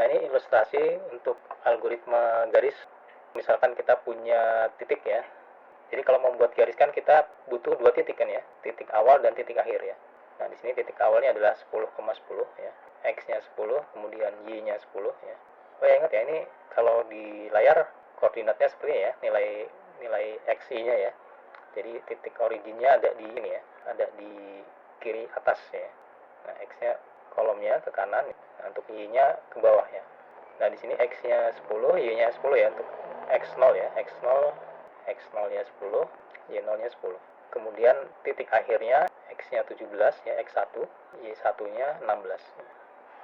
Nah, ini ilustrasi untuk algoritma garis. Misalkan kita punya titik ya. Jadi kalau membuat garis kan kita butuh dua titik kan ya, titik awal dan titik akhir ya. Nah, di sini titik awalnya adalah 10,10 ya. X-nya 10, kemudian Y-nya 10 ya. Oh ya, ingat ya, ini kalau di layar koordinatnya seperti ya, nilai X-Y-nya ya. Jadi titik originnya ada di ini ya, ada di kiri atas ya. Nah, X-nya kolomnya ke kanan, nah, untuk Y-nya ke bawah ya. Nah, di sini X-nya 10, Y-nya 10 ya, untuk X0 ya, X0-nya 10, Y0-nya 10. Kemudian titik akhirnya X-nya 17 ya, X1, Y1-nya 16.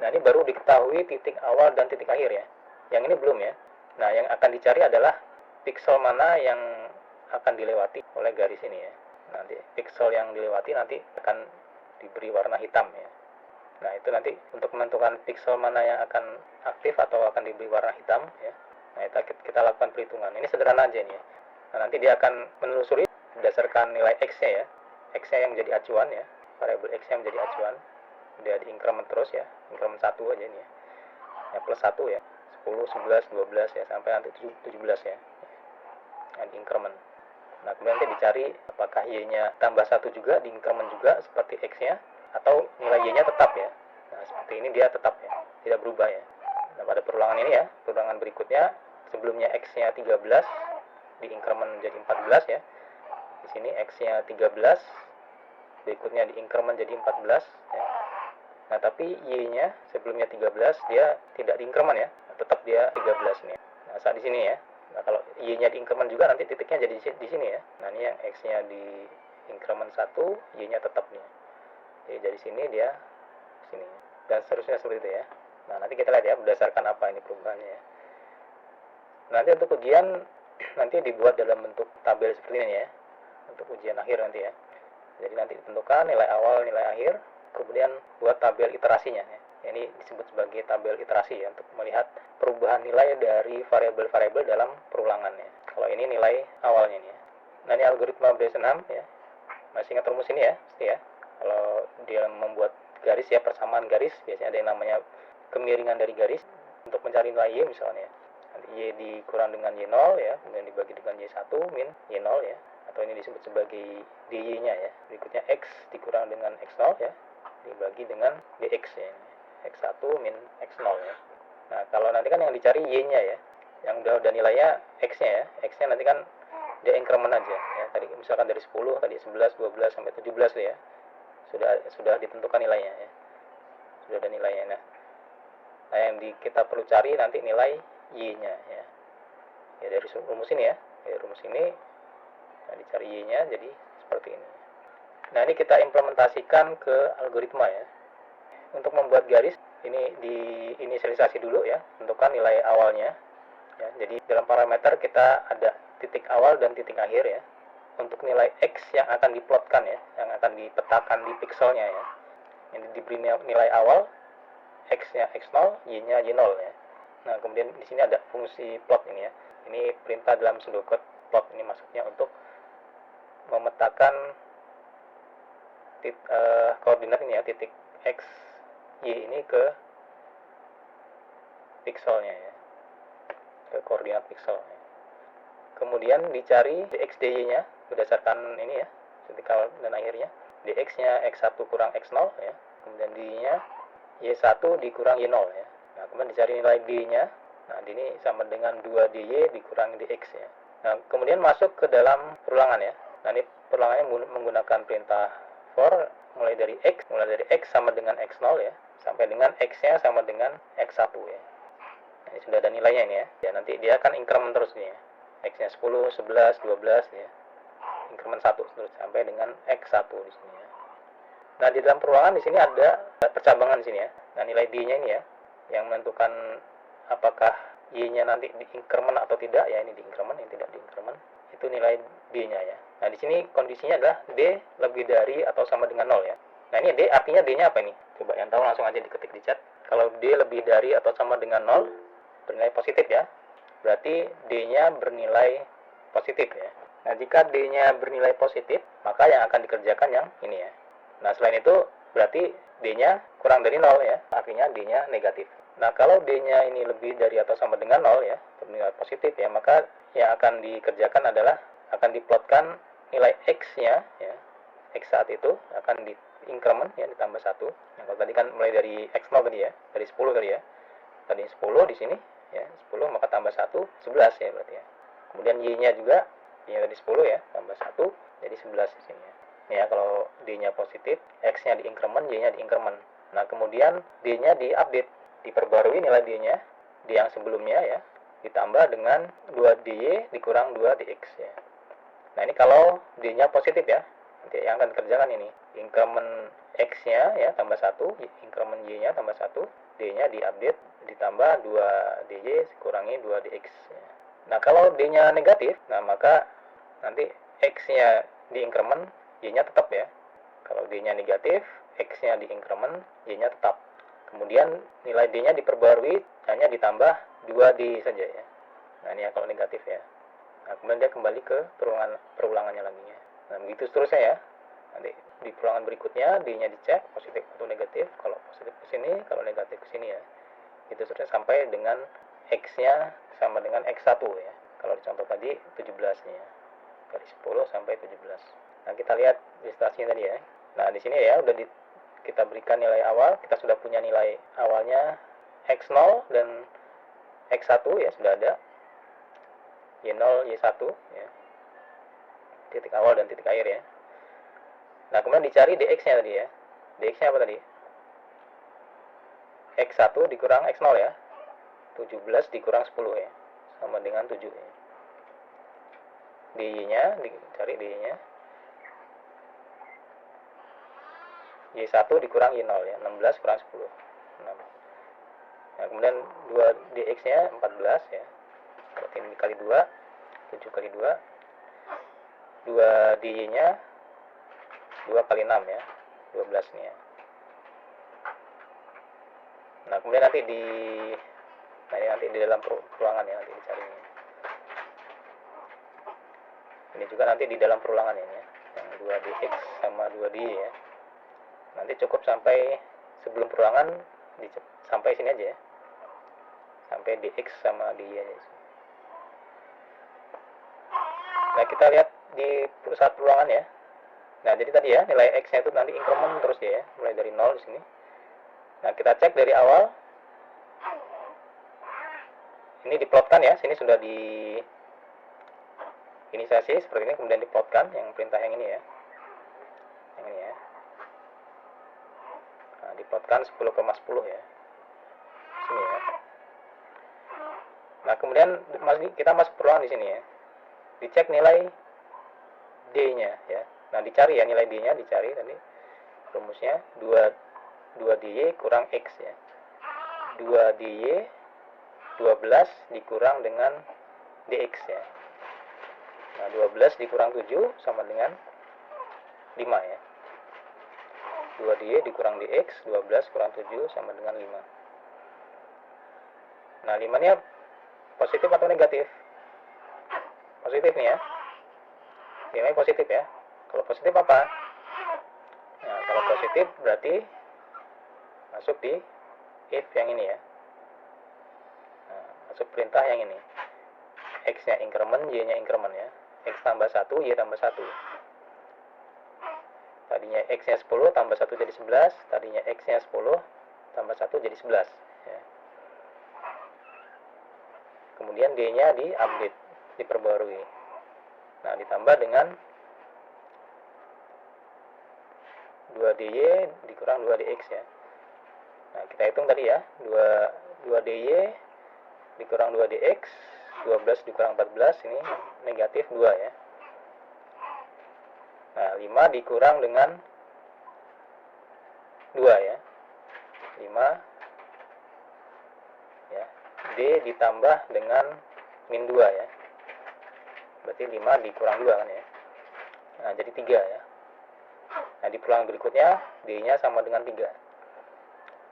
Nah, ini baru diketahui titik awal dan titik akhir ya. Yang ini belum ya. Nah, yang akan dicari adalah piksel mana yang akan dilewati oleh garis ini ya. Nanti piksel yang dilewati nanti akan diberi warna hitam ya. Nah, itu nanti untuk menentukan piksel mana yang akan aktif atau akan diberi warna hitam ya. Nah, kita lakukan perhitungan. Ini sederhana aja nih ya. Nah, nanti dia akan menelusuri berdasarkan nilai X-nya ya. X-nya yang menjadi acuan ya. Variabel X-nya menjadi acuan. Dia di increment terus ya. Increment 1 aja nih ya. Ya plus 1 ya. 10, 11, 12 ya sampai nanti 17 ya. Nah, di increment. Nah, kemudian nanti dicari apakah Y-nya tambah 1 juga, di increment juga seperti X-nya, atau nilai Y-nya tetap ya. Nah, seperti ini dia tetap ya, tidak berubah ya. Nah, pada perulangan ini ya, perulangan berikutnya, sebelumnya X-nya 13, di increment jadi 14 ya. Di sini X-nya 13, berikutnya di increment jadi 14 ya. Nah, tapi Y-nya sebelumnya 13, dia tidak di increment ya, tetap dia 13 nih. Nah, saat di sini ya. Nah, kalau Y-nya di increment juga nanti titiknya jadi di sini ya. Nah, ini yang X-nya di increment 1, Y-nya tetap nih. Jadi dari sini dia sini. Dan seterusnya seperti itu ya. Nah, nanti kita lihat ya berdasarkan apa ini perubahannya ya. Nanti untuk ujian nanti dibuat dalam bentuk tabel seperti ini ya. Untuk ujian akhir nanti ya. Jadi nanti ditentukan nilai awal, nilai akhir, kemudian buat tabel iterasinya ya. Ini disebut sebagai tabel iterasi ya, untuk melihat perubahan nilai dari variabel-variabel dalam perulangannya. Kalau ini nilai awalnya nih ya. Nah, ini algoritma Bresenham ya. Masih ingat rumus ini ya, pasti ya. Kalau dia membuat garis ya, persamaan garis, biasanya ada yang namanya kemiringan dari garis untuk mencari nilai Y misalnya. Nanti Y dikurang dengan Y0 ya, kemudian dibagi dengan Y1 min Y0 ya. Atau ini disebut sebagai DY-nya ya. Berikutnya X dikurang dengan X0 ya, dibagi dengan DX ya. X1 min X0 ya. Nah, kalau nanti kan yang dicari Y-nya ya, yang udah nilainya X-nya ya. X-nya nanti kan dia increment aja ya. Tadi misalkan dari 10, tadi 11, 12 sampai 17 ya. Sudah ditentukan nilainya ya. Sudah ada nilainya. Nah, yang kita perlu cari nanti nilai Y-nya ya. Ya dari rumus ini ya. Dari rumus ini nah, dicari Y-nya jadi seperti ini. Nah, ini kita implementasikan ke algoritma ya. Untuk membuat garis, ini diinisialisasi dulu ya, tentukan nilai awalnya. Ya, jadi dalam parameter kita ada titik awal dan titik akhir ya. Untuk nilai X yang akan diplotkan ya, yang akan dipetakan di pikselnya ya. Ini diberi nilai awal, X-nya X0, Y-nya Y0 ya. Nah, kemudian di sini ada fungsi plot ini ya. Ini perintah dalam pseudocode plot, ini maksudnya untuk memetakan koordinat ini ya, titik X, Y ini ke pikselnya ya, ke koordinat piksel. Kemudian dicari dx dy-nya berdasarkan ini ya, titik awal dan akhirnya. Dx-nya x1 kurang x0 ya, kemudian dy-nya y1 dikurang y0 ya. Nah, kemudian dicari nilai d-nya. Nah, ini sama dengan 2 dy dikurang dx ya. Nah, kemudian masuk ke dalam perulangan ya. Nah, ini perulangannya menggunakan perintah for mulai dari x sama dengan x0 ya, sampai dengan x-nya sama dengan x1 ya. Nah, ini sudah ada nilainya ini ya. Ya, nanti dia akan increment terus nih ya. X-nya 10, 11, 12 ya. Increment 1 terus sampai dengan x1 di sini ya. Nah, di dalam perulangan di sini ada percabangan di sini ya. Nah, nilai d-nya ini ya yang menentukan apakah y-nya nanti di increment atau tidak ya, ini di increment, yang tidak di increment. Itu nilai d-nya ya. Nah, di sini kondisinya adalah d lebih dari atau sama dengan 0 ya. Nah, ini d artinya d-nya apa ini? Coba yang tahu langsung aja diketik di chat. Kalau d lebih dari atau sama dengan 0, bernilai positif ya. Berarti d-nya bernilai positif ya. Nah, jika d-nya bernilai positif, maka yang akan dikerjakan yang ini ya. Nah, selain itu berarti d-nya kurang dari 0 ya. Artinya d-nya negatif. Nah, kalau D-nya ini lebih dari atau sama dengan 0 ya, nilai positif ya, maka yang akan dikerjakan adalah akan diplotkan nilai X-nya ya. X saat itu akan di increment ya, ditambah 1. Nah, kalau tadi kan mulai dari X0 tadi ya, dari 10 tadi ya. Tadi 10 di sini ya, 10 maka tambah 1, 11 ya berarti ya. Kemudian Y-nya juga Y-nya tadi 10 ya, tambah 1 jadi 11 di sini ya. Ya, kalau D-nya positif, X-nya di increment, Y-nya di increment. Nah, kemudian D-nya di-update, diperbarui nilai D-nya di yang sebelumnya ya, ditambah dengan 2DY dikurang 2DX ya. Nah, ini kalau D-nya positif ya. Nanti yang akan dikerjakan ini, increment X-nya ya tambah 1, increment Y-nya tambah 1, D-nya diupdate ditambah 2DY kurangi 2DX ya. Nah, kalau D-nya negatif, nah maka nanti X-nya di increment, Y-nya tetap ya. Kalau D-nya negatif, X-nya di increment, Y-nya tetap. Kemudian nilai D-nya diperbarui hanya ditambah 2D saja ya. Nah, ini ya kalau negatif ya. Nah, kemudian dia kembali ke perulangannya lagi ya. Nah, begitu seterusnya ya. Nanti di perulangan berikutnya D-nya dicek positif atau negatif. Kalau positif ke sini, kalau negatif ke sini ya. Itu seterusnya sampai dengan X-nya sama dengan X1 ya. Kalau di contoh tadi 17-nya ya. Dari 10 sampai 17. Nah, kita lihat listasinya tadi ya. Nah, di sini ya udah kita berikan nilai awal, kita sudah punya nilai awalnya X0 dan X1 ya, sudah ada. Y0, Y1 ya. Titik awal dan titik akhir ya. Nah, kemudian dicari DX-nya tadi ya. DX-nya apa tadi? X1 dikurang X0 ya. 17 dikurang 10 ya. Sama dengan 7 ya. DY-nya, dicari DY-nya. Y1 dikurang Y0 ya. 16 kurang 10. 6. Nah, kemudian 2DX-nya 14 ya. Berarti ini dikali 2. 7 kali 2. 2 DY-nya 2 kali 6 ya. 12 nih ya. Nah, kemudian nanti di dalam perulangan ya, nanti dicarinya. Ini juga nanti di dalam perulangan ini ya, yang 2dx sama 2dy ya. Nanti cukup sampai sebelum perulangan sampai sini aja ya. Sampai dx sama dy aja. Nah, kita lihat di saat perulangan ya. Nah, jadi tadi ya, nilai x-nya itu nanti increment terus ya, mulai dari 0 di sini. Nah, kita cek dari awal. Ini diplotkan ya, sini sudah di inisiasi seperti ini, kemudian diplotkan yang perintah yang ini ya. Yang ini ya. Nah, diplotkan 10,10 ya. Sini ya. Nah, kemudian kita masuk perulangan di sini ya. Dicek nilai D-nya ya. Nah, dicari ya nilai D-nya, dicari tadi rumusnya 2dy kurang x ya. 2dy 12 dikurang dengan dx ya. Nah, 12 dikurang 7 sama dengan 5 ya. 2dy dikurang dx, 12 kurang 7 sama dengan 5. Nah, 5-nya positif atau negatif? Positif nih ya. 5-nya positif ya. Kalau positif apa? Nah, kalau positif berarti masuk di if yang ini ya. Nah, masuk perintah yang ini. X-nya increment, Y-nya increment ya. X tambah 1, Y tambah 1. Tadinya X-nya 10 tambah 1 jadi 11. Tadinya X-nya 10 tambah 1 jadi 11 ya. Kemudian D-nya di-update, diperbarui. Nah, ditambah dengan 2dy dikurang 2dx ya. Nah, kita hitung tadi ya. 2dy dikurang 2dx, 12 dikurang 14, ini negatif 2 ya. Nah, 5 dikurang dengan 2 ya. 5 ya. D ditambah dengan min 2 ya. Berarti 5 dikurang 2 kan ya. Nah, jadi 3 ya. Nah, di perulangan berikutnya D-nya sama dengan 3.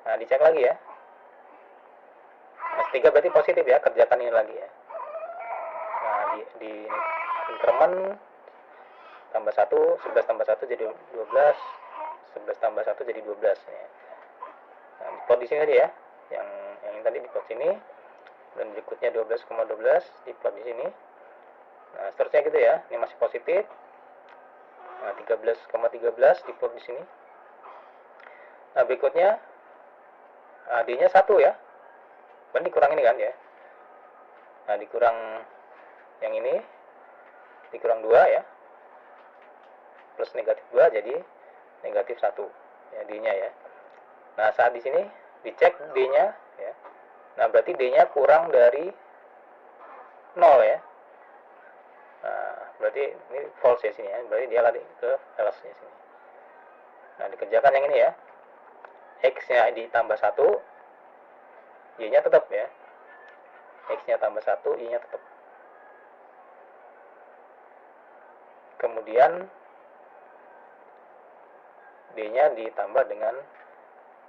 Nah, dicek lagi ya. Nah, 3 berarti positif ya, kerjakan ini lagi ya. Nah, di increment tambah 1, 11 tambah 1 jadi 12, 11 tambah 1 jadi 12 ya. Nah, plot di sini aja ya. Yang ini tadi diplot sini, dan berikutnya 12,12 diplot di sini. Nah, seterusnya gitu ya. Ini masih positif. Nah, 13,13 diplot di sini. Nah, berikutnya D-nya 1 ya. Kan dikurang ini kan ya. Nah, dikurang yang ini, dikurang 2 ya. Plus negatif 2 jadi negatif 1 ya, D-nya ya. Nah, saat di sini dicek D-nya ya. Nah, berarti D-nya kurang dari 0 ya. Nah, berarti ini false ya sini ya. Berarti dia lari ke else ya sini. Nah, dikerjakan yang ini ya. X-nya ditambah 1, Y-nya tetap ya. X-nya tambah 1, Y-nya tetap. Kemudian D-nya ditambah dengan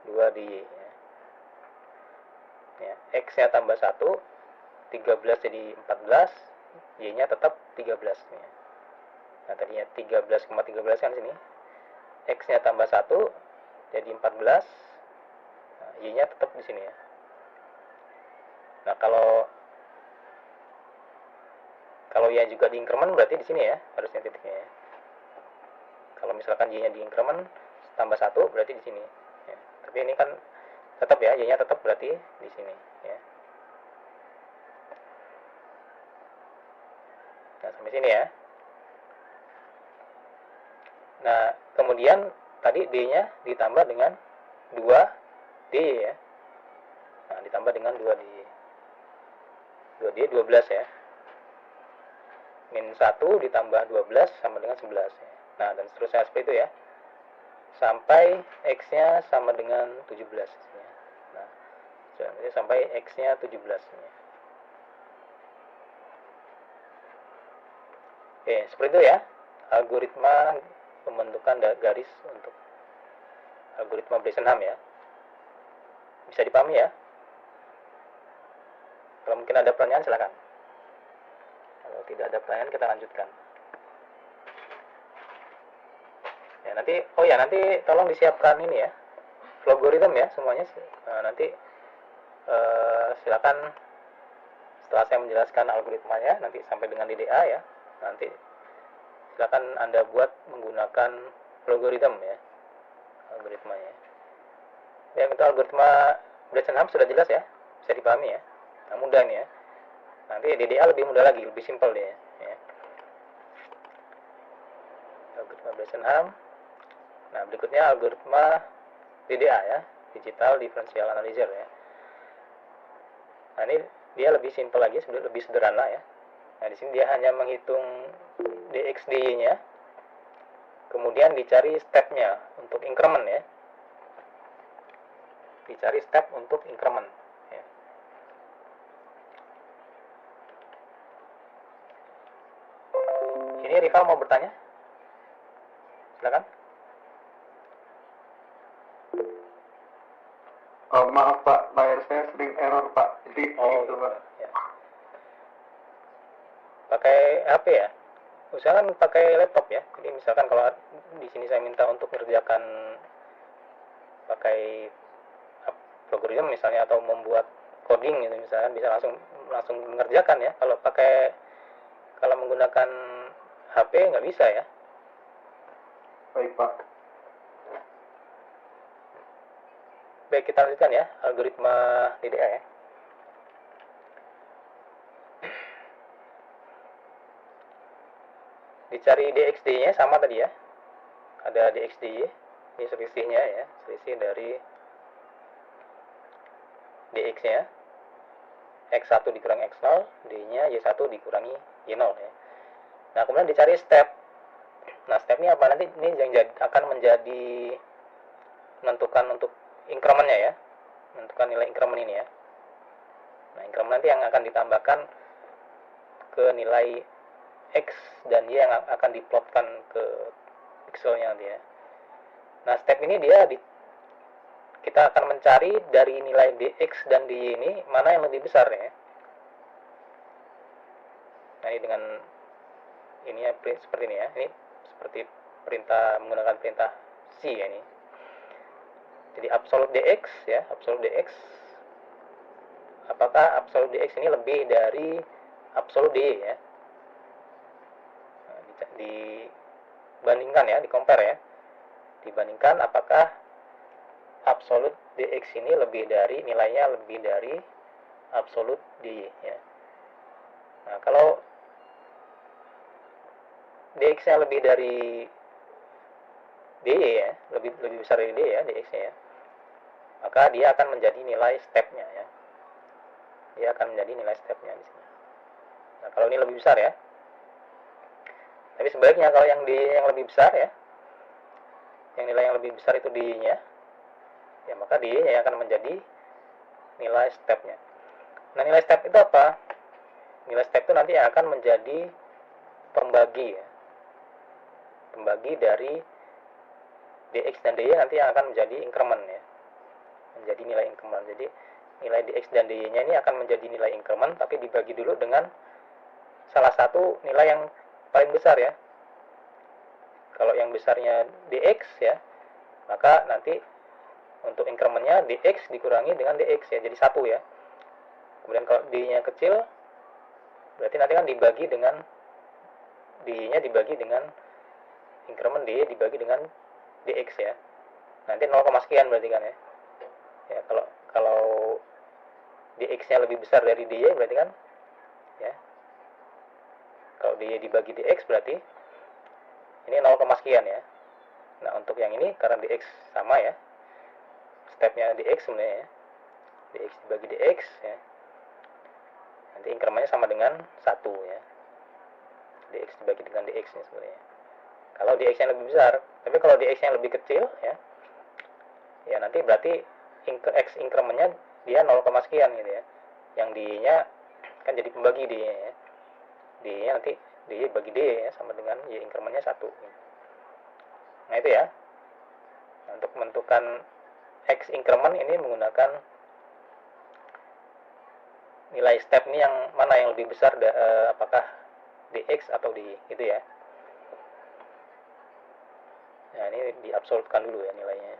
2 di ya. X-nya tambah 1, 13 jadi 14, Y-nya tetap 13 ya. Nah, tadinya 13,13 kan sini. X-nya tambah 1 jadi 14. Nah, Y-nya tetap di sini ya. Nah, kalau Y juga di increment berarti di sini ya, harusnya titiknya ya. Kalau misalkan Y-nya di increment tambah 1 berarti di sini ya. Tapi ini kan tetap ya, Y-nya tetap berarti di sini ya. Nah, sampai sini ya. Nah, kemudian tadi D-nya ditambah dengan 2D ya. Nah, ditambah dengan 2D. 2D 12 ya. Min 1 ditambah 12 sama dengan 11 ya. Nah, dan seterusnya seperti itu ya. Sampai X-nya sama dengan 17 ya. Nah, sampai X-nya 17 ya. Oke, seperti itu ya. Algoritma pembentukan garis untuk algoritma Bressenham ya. Bisa dipahami ya. Kalau mungkin ada pertanyaan silakan. Kalau tidak ada pertanyaan kita lanjutkan. Ya, nanti tolong disiapkan ini ya. Logaritma ya semuanya. Nanti silakan setelah saya menjelaskan algoritmanya nanti sampai dengan DDA ya. Nanti silakan Anda buat menggunakan logaritma ya. Algoritmanya. Ya, itu algoritma Bressenham sudah jelas ya. Bisa dipahami ya. Nah, mudah ini ya. Nanti DDA lebih mudah lagi, lebih simpel deh ya. Algoritma Bressenham. Nah, berikutnya algoritma DDA ya, Digital Differential Analyzer ya. Nah, ini dia lebih simpel lagi, lebih sederhana ya. Nah, di sini dia hanya menghitung dx/dy-nya. Kemudian dicari step-nya untuk increment ya. Dicari step untuk increment ya. Ini Rival mau bertanya? Silakan. Maaf Pak, layar saya sering error Pak. Jadi gitu Pak. Ya. Pakai HP ya? Usahakan pakai laptop ya. Jadi misalkan kalau di sini saya minta untuk mengerjakan pakai program misalnya atau membuat coding gitu misalkan bisa langsung mengerjakan ya. Kalau menggunakan HP nggak bisa ya. Baik Pak. Baik, kita lanjutkan ya algoritma DDA ya. Dicari dx/dy-nya sama tadi ya. Ada dx/dy, ini selisihnya ya, selisih dari dx-nya. X1 dikurangi X0, D-nya Y1 dikurangi Y0 ya. Nah, kemudian dicari step. Nah, step ini apa? Nanti ini yang akan menjadi menentukan untuk increment-nya ya. Menentukan nilai increment ini ya. Nah, increment nanti yang akan ditambahkan ke nilai X dan Y yang akan diplotkan ke pixelnya nanti ya. Nah, step ini kita akan mencari dari nilai dx dan dy ini mana yang lebih besar ya. Nah, ini dengan ini ya, seperti ini ya. Ini seperti menggunakan perintah C ya ini. Jadi absolute dx ya, absolute dx apakah absolut dx ini lebih dari absolut dy ya. Nah, dibandingkan ya, di-compare ya. Dibandingkan apakah absolut dx ini nilainya lebih dari absolut dy ya. Nah, kalau dx-nya lebih dari dy ya, lebih besar dari dy ya, dx-nya ya, maka dia akan menjadi nilai stepnya ya. Dia akan menjadi nilai stepnya di sini. Nah, kalau ini lebih besar ya. Tapi sebaliknya kalau yang dy yang lebih besar ya, yang nilai yang lebih besar itu dy-nya, ya maka dy-nya akan menjadi nilai stepnya. Nah, nilai step itu apa? Nilai step itu nanti akan menjadi pembagi ya. Pembagi dari dx dan dy nanti akan menjadi increment ya. Menjadi nilai increment. Jadi nilai dx dan dy-nya ini akan menjadi nilai increment, tapi dibagi dulu dengan salah satu nilai yang paling besar ya. Kalau yang besarnya dx ya, maka nanti untuk incrementnya dx dikurangi dengan dx ya, jadi 1 ya. Kemudian kalau dy-nya kecil, berarti nanti kan dibagi dengan dy-nya dibagi dengan increment dy dibagi dengan dx ya. Nanti 0, sekian berarti kan ya. Ya, kalau dx-nya lebih besar dari dy berarti kan ya. Kalau dy dibagi dx berarti ini 0, sekian ya. Nah, untuk yang ini karena dx sama ya. Stepnya dx sebenarnya ya. Dx dibagi dx ya. Nanti incrementnya sama dengan 1 ya. Dx dibagi dengan dx nya sebenarnya. Kalau dx-nya lebih besar, tapi kalau dx-nya lebih kecil ya. Ya nanti berarti x incrementnya dia 0, sekian gitu ya. Yang dy-nya kan jadi pembagi dy-nya ya. Dy-nya nanti dy bagi dy ya sama dengan y incrementnya 1. Nah, itu ya. Untuk menentukan x increment ini menggunakan nilai step ini yang mana yang lebih besar, apakah dx atau dy gitu ya. Nah, ini diabsolutkan dulu ya nilainya.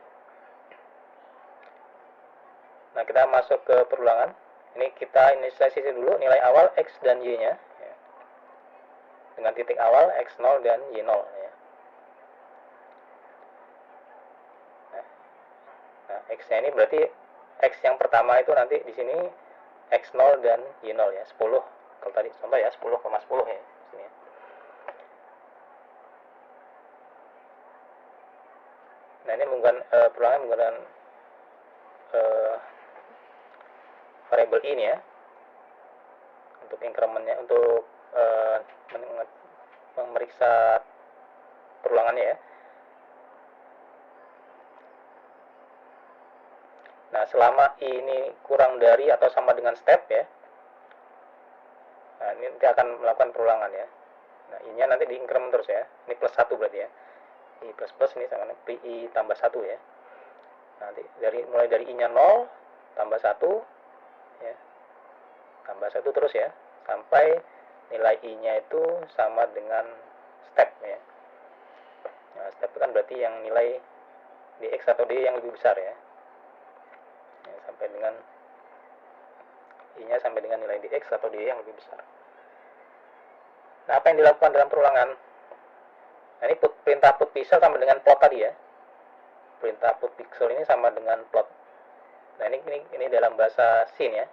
Nah, kita masuk ke perulangan. Ini kita inisialisasi dulu nilai awal x dan y-nya ya. Dengan titik awal x0 dan y0 ya. Nah, x-nya ini berarti x yang pertama itu nanti di sini x0 dan y0 ya, 10. Kalau tadi contoh ya 10,10 ya sini ya. Nah, ini perulangan menggunakan variabel ini ya. Untuk incrementnya, untuk memeriksa perulangannya ya. Nah, selama ini kurang dari atau sama dengan step ya, nah ini nanti akan melakukan perulangan ya. Nah, I-nya nanti diincrement terus ya. Ini plus 1 berarti ya. I plus plus ini sama dengan I tambah 1 ya. Nanti mulai dari I-nya 0 tambah 1 ya. Tambah 1 terus ya, sampai nilai I-nya itu sama dengan step ya. Nah, step itu kan berarti yang nilai dx atau dy yang lebih besar ya. Sampai dengan I-nya sampai dengan nilai dx atau dy yang lebih besar. Nah, apa yang dilakukan dalam perulangan? Nah, ini perintah put pixel sama dengan plot tadi ya. Perintah put pixel ini sama dengan plot. Nah, ini dalam bahasa C ya.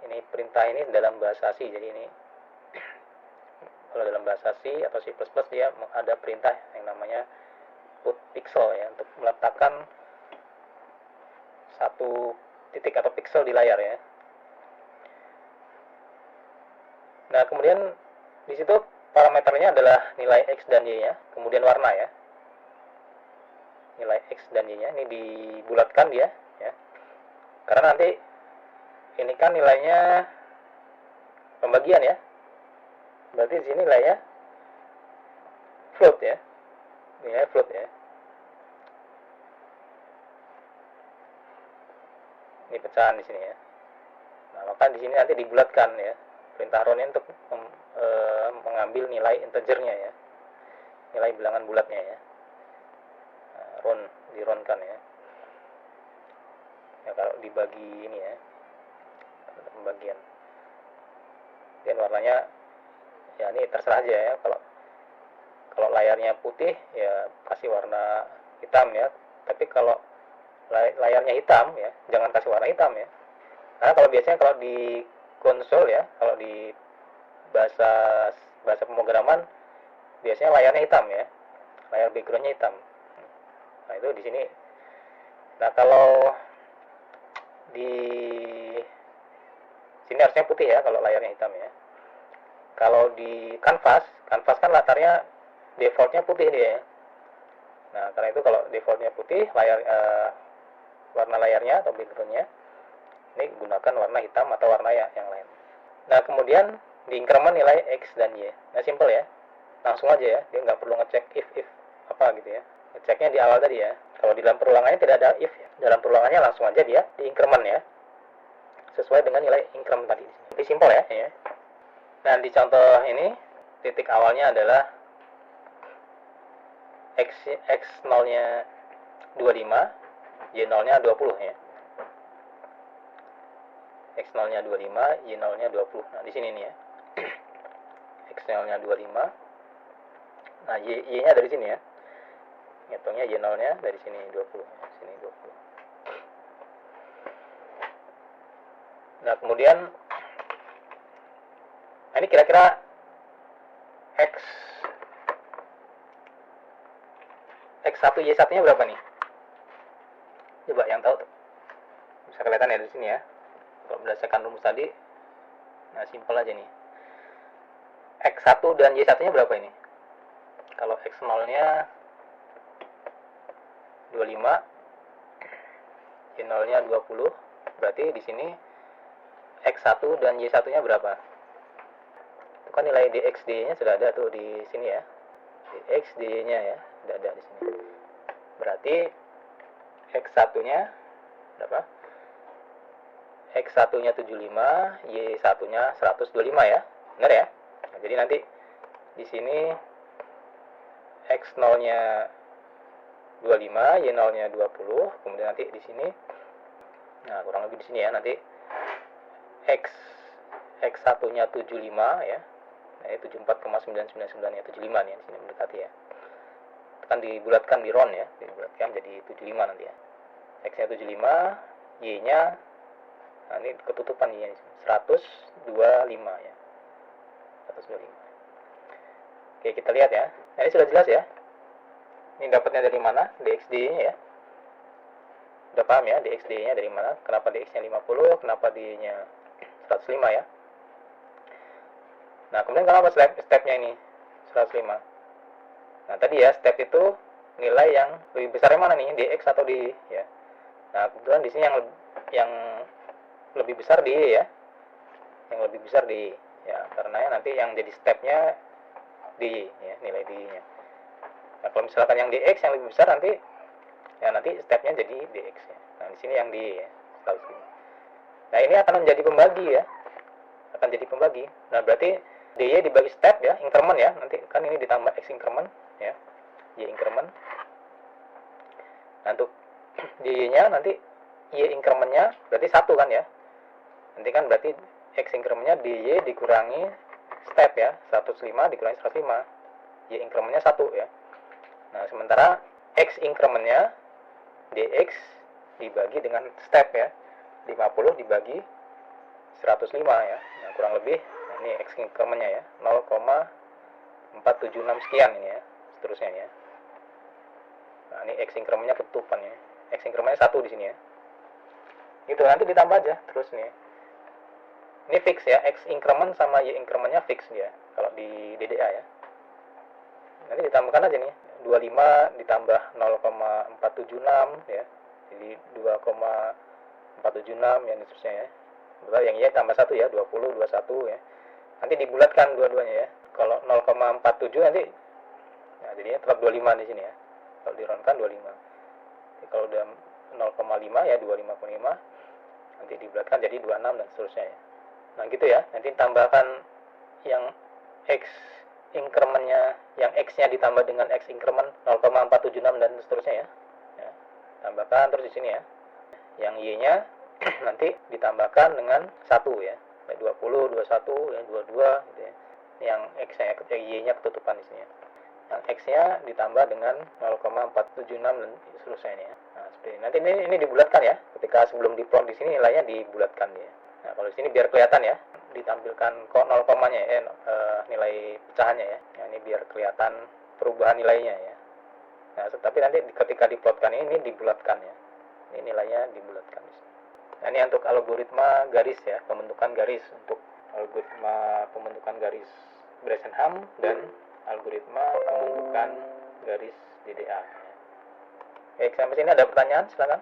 Ini perintah ini dalam bahasa C. Jadi ini kalau dalam bahasa C atau C++ dia ada perintah yang namanya put pixel ya, untuk meletakkan satu titik atau pixel di layar ya. Nah, kemudian di situ parameternya adalah nilai x dan y-nya, kemudian warna ya. Nilai x dan y-nya ini dibulatkan dia ya. Karena nanti ini kan nilainya pembagian ya. Berarti di sini nilainya float ya. Nilai float ya. Ini pecahan di sini ya. Nah, maka di sini nanti dibulatkan ya. Perintah round untuk mengambil nilai integernya ya. Nilai bilangan bulatnya ya. Nah, di round kan ya. Ya, kalau dibagi ini ya. pembagian. Dan warnanya ya ini terserah aja ya. Kalau layarnya putih ya kasih warna hitam ya. Tapi kalau layarnya hitam ya jangan kasih warna hitam ya. Karena kalau biasanya kalau di konsol ya, kalau di bahasa pemrograman biasanya layarnya hitam ya. Layar backgroundnya hitam. Nah, itu di sini. Nah, kalau di sini harusnya putih ya kalau layarnya hitam ya. Kalau di kanvas kan latarnya defaultnya putih dia ya. Nah, karena itu kalau defaultnya putih, warna layarnya atau backgroundnya ini gunakan warna hitam atau warna yang lain. Nah, kemudian di increment nilai X dan Y. Nah, simple ya. Langsung aja ya, dia nggak perlu ngecek if apa gitu ya. Ngeceknya di awal tadi ya. Kalau di dalam perulangannya tidak ada if ya. Dalam perulangannya langsung aja dia di increment ya. Sesuai dengan nilai increment tadi. Jadi simple ya. Nah, di contoh ini titik awalnya adalah X0-nya 25, Y0-nya 20 ya. X0-nya 25, Y0-nya 20. Nah, di sini nih ya. X0-nya 25. Nah, Y-nya dari sini ya. Ngitungnya Y0-nya dari sini 20. Sini 20. Nah, kemudian ini kira-kira X1 Y1-nya berapa nih? Coba yang tahu tuh. Bisa kelihatan ya di sini ya. Kalau berdasarkan rumus tadi, nah simpel aja nih. X1 dan Y1-nya berapa ini? Kalau X0-nya 25, Y0-nya 20, berarti di sini X1 dan Y1-nya berapa? Itu kan nilai DX-dy-nya sudah ada tuh di sini ya. DX-dy-nya ya, sudah ada di sini. Berarti X1-nya berapa? X1-nya 75, Y1-nya 125 ya. Benar ya? Nah, jadi nanti di sini X0-nya 25, Y0-nya 20, kemudian nanti di sini nah kurang lebih di sini ya, nanti X1-nya 75 ya. Nah, ini 74,999 ya, 75 nih di sini mendekati ya. Kan dibulatkan di round ya, dibulatkan jadi 75 nanti ya. X-nya 75, Y-nya nah ini ketutupan Y-nya 125 ya. 125. Oke, kita lihat ya. Nah, ini sudah jelas ya. Ini dapatnya dari mana? DXD-nya ya. Udah paham ya DXD-nya dari mana? Kenapa DX-nya 50, kenapa D-nya 105 ya. Nah, kemudian kenapa step-nya ini 105? Nah, tadi ya, step itu nilai yang lebih besar yang mana nih? DX atau D ya. Nah, kebetulan di sini yang lebih besar D ya. Yang lebih besar D ya, karena nanti yang jadi stepnya D ya, nilai D-nya. Nah, kalau misalkan yang DX yang lebih besar nanti stepnya jadi DX ya. Nah, di sini yang D ya, 105. Nah, ini akan menjadi pembagi ya. Akan jadi pembagi. Nah, berarti DY dibagi step ya, increment ya. Nanti kan ini ditambah X increment ya. Y increment. Nah, untuk DY-nya nanti Y increment-nya berarti 1 kan ya. Nanti kan berarti X increment-nya DY dikurangi step ya. 105 dikurangi 105. Y increment-nya 1 ya. Nah, sementara X increment-nya DX dibagi dengan step ya. 50 dibagi 105 ya. Nah, kurang lebih nah ini X increment-nya ya. 0,476 sekian ini ya. Seterusnya ya. Nah, ini X increment-nya ketutupan ya. X increment-nya 1 di sini ya. Itu nanti ditambah aja terus nih. Ini fix ya, X increment sama Y increment-nya fix dia kalau di DDA ya. Nanti ditambahkan aja nih, 25 ditambah 0,476 ya. Jadi 2,476 ya, seterusnya ya. Betul, yang Y tambah 1 ya, 20, 21 ya. Nanti dibulatkan dua-duanya ya. Kalau 0,47 nanti nah jadinya tetap 25 di sini ya. Kalau dironkan 25. Jadi kalau udah 0,5 ya 25,5. Nanti dibulatkan jadi 26 dan seterusnya ya. Nah gitu ya. Nanti tambahkan yang X increment-nya, yang X-nya ditambah dengan X increment 0,476 dan seterusnya ya. Ya. Tambahkan terus di sini ya. Yang Y-nya nanti ditambahkan dengan 1 ya. Kayak 20, 21, ya 22 gitu ya. Yang X-nya, Y-nya ketutupan di sini ya. Yang X-nya ditambah dengan 0,476 dan seterusnya ini ya. Nah, seperti ini. Nanti ini dibulatkan ya. Ketika sebelum diplot di sini nilainya dibulatkan ya. Nah, kalau di sini biar kelihatan ya, ditampilkan kok 0 komanya ya, nilai pecahannya ya. Nah, ini biar kelihatan perubahan nilainya ya. Nah, tapi nanti ketika diplotkan ini dibulatkan ya. Ini nilainya dibulatkan. Nah, ini untuk algoritma garis ya, pembentukan garis untuk algoritma pembentukan garis Bresenham dan algoritma pembentukan garis DDA. Oke, sampai sini ada pertanyaan, silakan.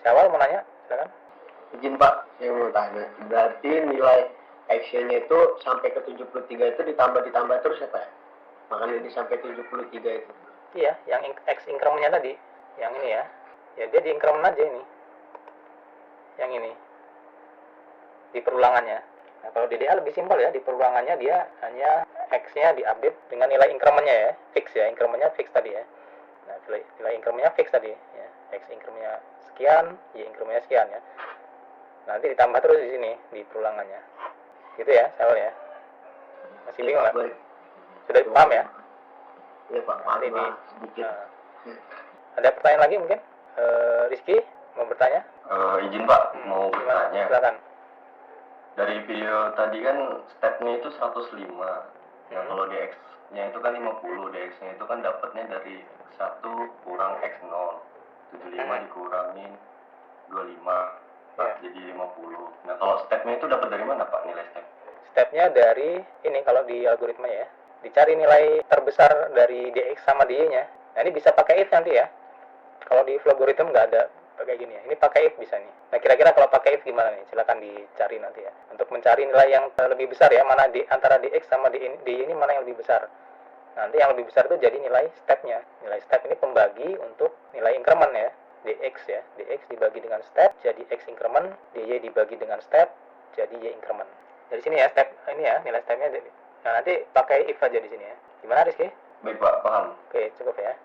Syawal mau nanya, silakan. Izin Pak, saya mau tanya. Berarti nilai X-nya itu sampai ke 73 itu ditambah terus ya Pak? Makanya ini sampai 73 itu. Iya, yang X incrementnya tadi, yang ini ya. Ya dia di increment aja ini. Yang ini. Di perulangannya. Nah, kalau DDA lebih simpel ya, di perulangannya dia hanya X-nya diupdate dengan nilai incrementnya ya, fix ya, incrementnya fix tadi ya. Nah, nilai incrementnya fix tadi ya. X incrementnya sekian, Y incrementnya sekian ya. Nanti ditambah terus di sini di perulangannya. Gitu ya, Sawal ya. Masih bingung nggak? Sudah paham ya? Iya Pak, paham lah sedikit. Ada pertanyaan lagi mungkin? Rizky mau bertanya? Izin Pak, mau Gimana? bertanya. Silakan. Dari video tadi kan stepnya itu 105. Nah, kalau DX-nya itu kan 50, DX-nya itu kan dapatnya dari 1 kurang X0. 75 dikurangin 25, jadi 50. Nah, kalau stepnya itu dapat dari mana Pak nilai step? Stepnya dari ini kalau di algoritma ya, dicari nilai terbesar dari DX sama DY-nya. Nah, ini bisa pakai if nanti ya. Kalau di algoritma nggak ada pakai gini ya. Ini pakai if bisa nih. Nah, kira-kira kalau pakai if gimana nih? Silakan dicari nanti ya. Untuk mencari nilai yang lebih besar ya, mana di antara DX sama DY ini mana yang lebih besar. Nanti yang lebih besar itu jadi nilai stepnya. Nilai step ini pembagi untuk nilai increment ya. DX ya. DX dibagi dengan step jadi X increment, DY dibagi dengan step jadi Y increment. Dari sini ya step ini ya, nilai stepnya. Nah, nanti pakai if aja di sini ya. Gimana Rizky? Baik Pak, paham. Oke, cukup ya.